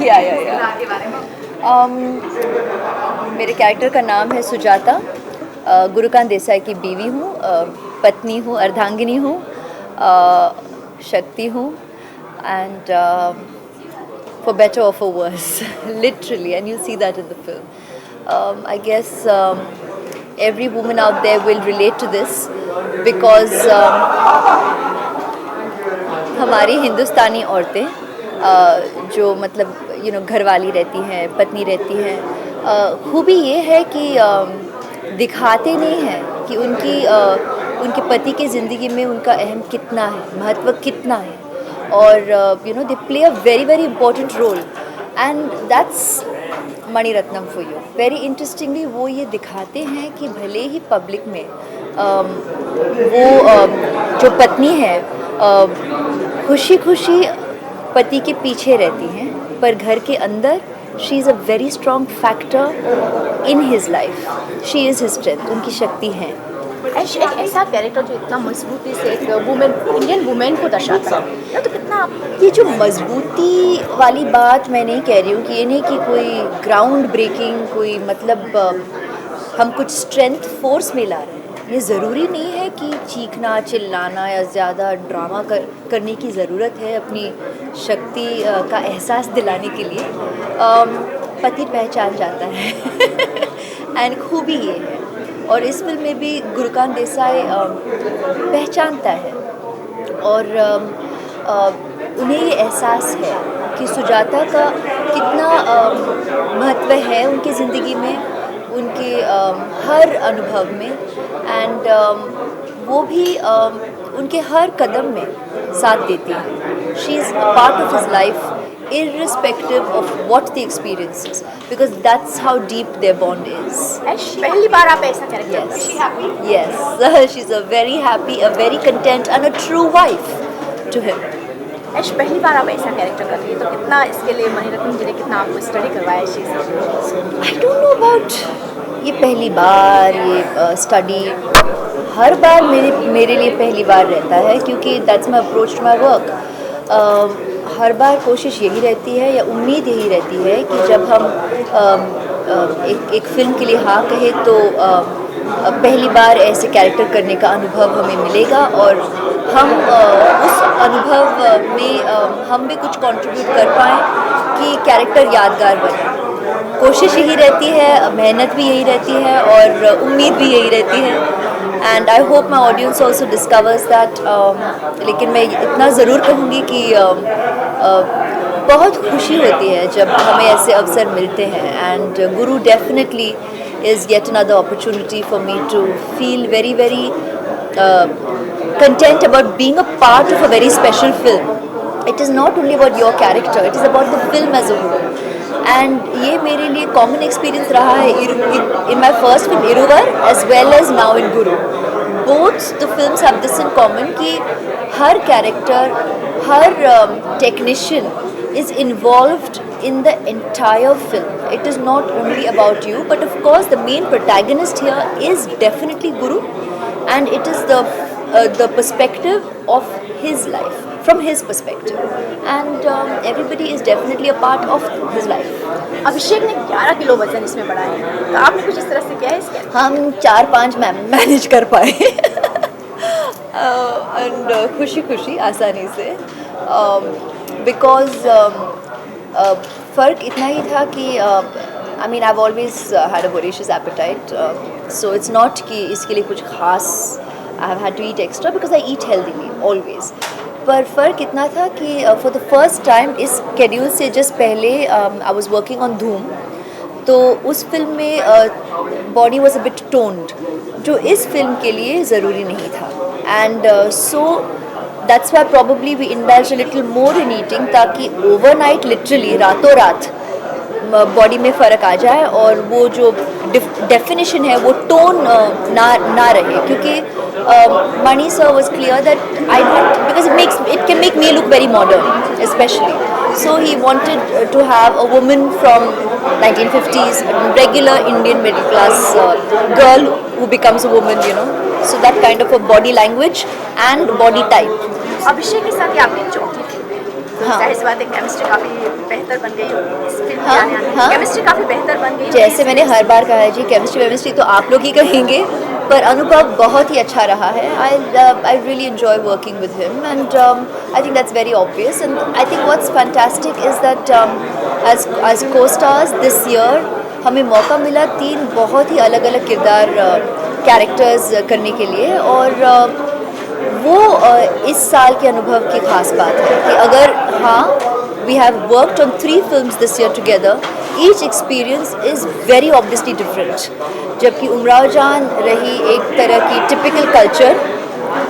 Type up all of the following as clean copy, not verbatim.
या मेरे कैरेक्टर का नाम है सुजाता। गुरुकांत देसाई की बीवी हूँ, पत्नी हूँ, अर्धांगिनी हूँ, शक्ति हूँ, and for better or for worse, literally, and you'll see that in the film. I guess every woman out there will relate to this because हमारी हिंदुस्तानी औरतें जो मतलब घरवाली रहती हैं, पत्नी रहती हैं, खूबी ये है कि दिखाते नहीं हैं कि उनके पति की ज़िंदगी में उनका अहम कितना है, महत्व कितना है, और they play a very very important role, and that's Maniratnam for you. Very interestingly वो ये दिखाते हैं कि भले ही पब्लिक में वो जो पत्नी है खुशी खुशी पति के पीछे रहती हैं, पर घर के अंदर she is a very strong factor in his life, she is his strength, उनकी शक्ति हैं। एक ऐसा कैरेक्टर जो इतना मजबूती से एक वुमेन, इंडियन वुमेन को दर्शाता है, तो कितना ये जो मजबूती वाली बात मैं नहीं कह रही हूँ कि ये नहीं कि कोई ग्राउंड ब्रेकिंग, कोई मतलब हम कुछ स्ट्रेंथ फोर्स में ला रहे हैं। ये ज़रूरी नहीं है कि चीखना चिल्लाना या ज़्यादा ड्रामा करने की ज़रूरत है अपनी शक्ति का एहसास दिलाने के लिए। पति पहचान जाता है एंड खूबी ये है, और इस फिल्म में भी गुरुकांत देसाई पहचानता है, और उन्हें ये एहसास है कि सुजाता का कितना महत्व है उनकी ज़िंदगी में, उनके हर अनुभव में, एंड वो भी उनके हर कदम में साथ देती है। She is a part of his life irrespective of what the experience is, because that's how deep their bond is. पहली बार आप ऐसा character Yes. Is she happy? Yes. She's a very happy, a very content and a true wife to him. ऐश पहली बार आप ऐसा character कर रही है, तो कितना इसके लिए मणिरत्नम जी ने कितना आपको स्टडी करवाया इस चीज़ से? I don't know about ये पहली बार, ये स्टडी हर बार मेरे लिए पहली बार रहता है, क्योंकि that's my approach to my work. हर बार कोशिश यही रहती है या उम्मीद यही रहती है कि जब हम एक फ़िल्म के लिए हाँ कहें तो पहली बार ऐसे कैरेक्टर करने का अनुभव हमें मिलेगा, और हम उस अनुभव में हम भी कुछ कंट्रीब्यूट कर पाएँ कि कैरेक्टर यादगार बने। कोशिश यही रहती है, मेहनत भी यही रहती है, और उम्मीद भी यही रहती है, and I hope my audience also discovers that. लेकिन मैं इतना ज़रूर कहूँगी कि बहुत खुशी होती है जब हमें ऐसे अवसर मिलते हैं, and Guru definitely is yet another opportunity for me to feel very very content about being a part of a very special film. It is not only about your character, it is about the film as a whole, and ये मेरे लिए common experience रहा है in my first film Iruvar as well as now in Guru. Both the films have this in common कि हर character, her technician is involved in the entire film. It is not only about you, but of course the main protagonist here is definitely Guru, and it is the perspective of his life, from his perspective, and everybody is definitely a part of his life. अभिषेक ने 11 kilo वजन इसमें बढ़ाया है, तो आपने कुछ इस तरह से किया है इसके? हम 4-5 मैनेज कर पाए एंड खुशी खुशी आसानी से, बिकॉज फ़र्क इतना ही था कि I mean I always had a voracious appetite, so it's not कि इसके लिए कुछ खास I have had to eat extra, because I eat healthily always. पर फ़र्क इतना था कि फॉर द फर्स्ट टाइम इस शेड्यूल से जस्ट पहले आई वाज वर्किंग ऑन धूम, तो उस फिल्म में body was a bit toned, जो इस फिल्म के लिए ज़रूरी नहीं था, and so that's why probably we indulge a little more in eating, ताकि ओवरनाइट लिटरली रातों रात बॉडी में फ़र्क आ जाए और वो जो डेफिनेशन है वो टोन ना रहे, क्योंकि Mani sir was clear that I want, because it can make me look very modern specially, so he wanted to have a woman from 1950s, a regular Indian middle class girl who becomes a woman, you know, so that kind of a body language and body type. अभिषेक के साथ ये आपकी चौथी film है, तो हाँ। जाहिर सी बात है केमिस्ट्री काफ़ी बेहतर बन गई होगी इस फिल्म हाँ, में आने हाँ। केमिस्ट्री काफ़ी बेहतर बन गई होगी जैसे इस मैंने फिल्म हर बार कहा है जी, केमिस्ट्री तो आप लोग ही कहेंगे, पर अनुभव बहुत ही अच्छा रहा है. I really enjoy working with him, and I think that's very obvious. And I think what's fantastic is that as costars this year हमें मौका मिला 3 बहुत ही अलग अलग किरदार कैरेक्टर्स करने के लिए, और वो इस साल के अनुभव की खास बात है कि अगर हाँ, we have worked on 3 films this year together. Each experience is very obviously different. जबकि उमराव जान रही एक तरह की टिपिकल कल्चर,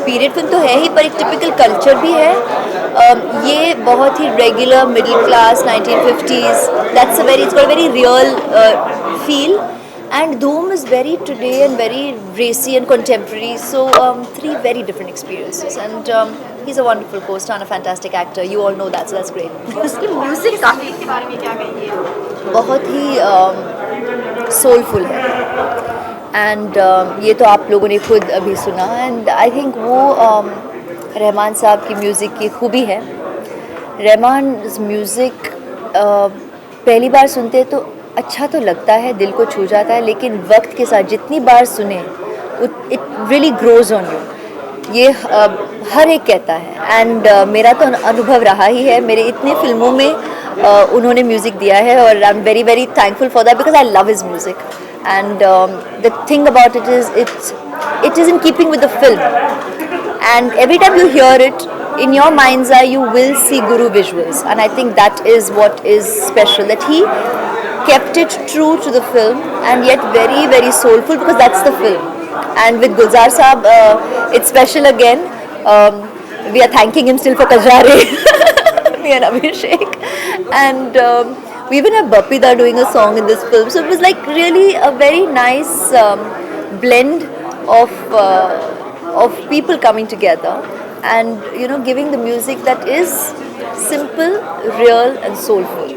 पीरियड फिल्म तो है ही पर एक टिपिकल कल्चर भी है. ये बहुत ही regular middle class 1950s, that's a very, it's got a very real feel. And Dhoom is very today and very racy and contemporary. So 3 very different experiences, and he's a wonderful co-star and a fantastic actor. You all know that, so that's great. उसकी music काफ़ी के बारे में क्या कहेंगे बहुत ही soulful है, and ये तो आप लोगों ने खुद अभी सुना, एंड आई थिंक वो रहमान साहब की म्यूज़िक की खूबी है. रहमान म्यूज़िक पहली बार सुनते तो अच्छा तो लगता है, दिल को छू जाता है, लेकिन वक्त के साथ जितनी बार सुने it really grows on you. ये हर एक कहता है, एंड मेरा तो अनुभव रहा ही है. मेरे इतने फिल्मों में उन्होंने म्यूज़िक दिया है, और I am very very thankful for that because I love his music. And the thing about it is in keeping with the film, and every time you hear it in your mind's eye you will see Guru visuals, and I think that is what is special, that he kept it true to the film and yet very very soulful, because that's the film. And with Gulzar Saab, it's special again. We are thanking him still for Kajare, me and Abhishek, and we even have Bapida doing a song in this film, so it was like really a very nice blend of people coming together and giving the music that is simple, real and soulful.